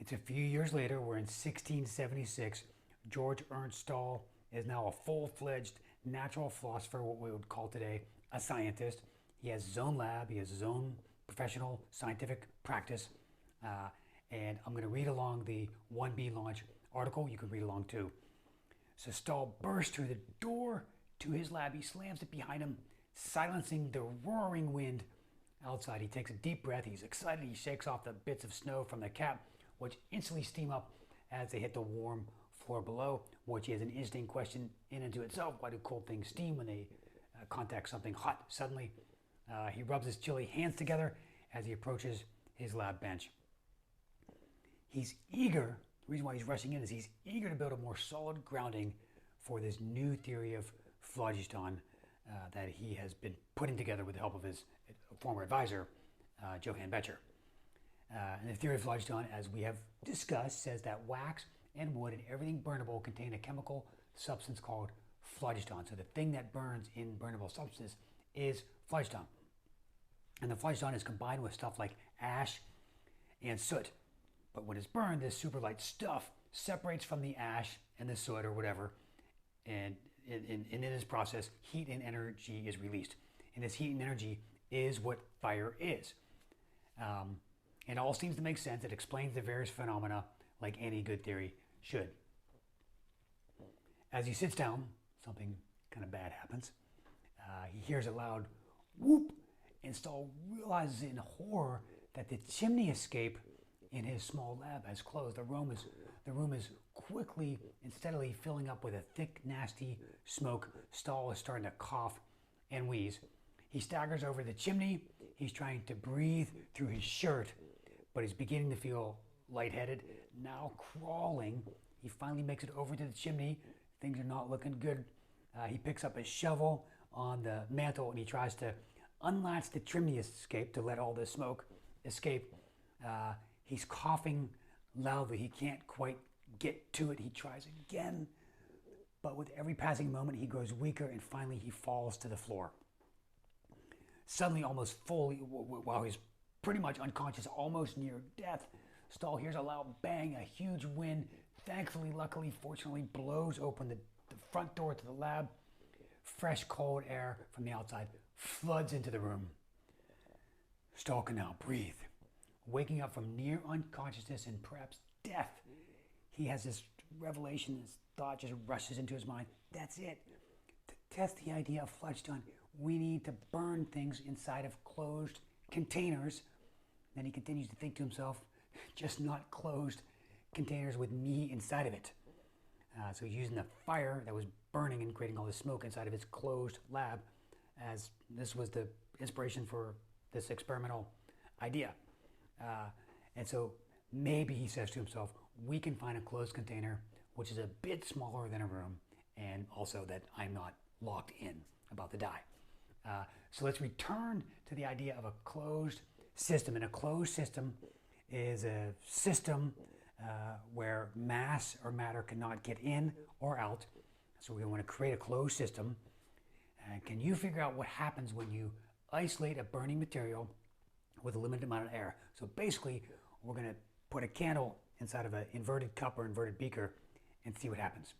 It's a few years later, we're in 1676. George Ernst Stahl is now a full-fledged natural philosopher, what we would call today a scientist. He has his own lab, he has his own professional scientific practice. And I'm going to read along the 1B launch article. You can read along too. So Stahl bursts through the door to his lab. He slams it behind him, silencing the roaring wind outside. He takes a deep breath. He's excited. He shakes off the bits of snow from the cap, which instantly steam up as they hit the warm floor below, which is an interesting question in and to itself. Why do cold things steam when they contact something hot suddenly? He rubs his chilly hands together as he approaches his lab bench. He's eager, the reason why he's rushing in is he's eager to build a more solid grounding for this new theory of phlogiston that he has been putting together with the help of his former advisor, Johann Becher. And the theory of phlogiston, as we have discussed, says that wax and wood and everything burnable contain a chemical substance called phlogiston. So the thing that burns in burnable substances is phlogiston. And the phlogiston is combined with stuff like ash and soot. But when it's burned, this super light stuff separates from the ash and the soot or whatever, and in this process, heat and energy is released. And this heat and energy is what fire is. It all seems to make sense. It explains the various phenomena like any good theory should. As he sits down, something kind of bad happens. He hears a loud whoop, and Stahl realizes in horror that the chimney escape in his small lab has closed. The room is quickly and steadily filling up with a thick, nasty smoke. Stahl is starting to cough and wheeze. He staggers over the chimney. He's trying to breathe through his shirt, but he's beginning to feel lightheaded. Now crawling, he finally makes it over to the chimney. Things are not looking good. He picks up a shovel on the mantle and he tries to unlatch the chimney escape to let all the smoke escape. He's coughing loudly. He can't quite get to it. He tries again, but with every passing moment, he grows weaker and finally he falls to the floor. Suddenly, almost fully, while he's pretty much unconscious, almost near death, Stahl hears a loud bang. A huge wind, thankfully, luckily, fortunately, blows open the front door to the lab. Fresh, cold air from the outside floods into the room. Stahl can now breathe. Waking up from near unconsciousness and perhaps death, he has this revelation, this thought just rushes into his mind. That's it. To test the idea of phlogiston, we need to burn things inside of closed containers. Then he continues to think to himself, just not closed containers with me inside of it. So he's using the fire that was burning and creating all this smoke inside of his closed lab, as this was the inspiration for this experimental idea. And so maybe he says to himself, we can find a closed container which is a bit smaller than a room, and also that I'm not locked in, about to die. So let's return to the idea of a closed system. And a closed system is a system where mass or matter cannot get in or out. So we want to create a closed system. Can you figure out what happens when you isolate a burning material with a limited amount of air? So basically, we're going to put a candle inside of an inverted cup or inverted beaker and see what happens.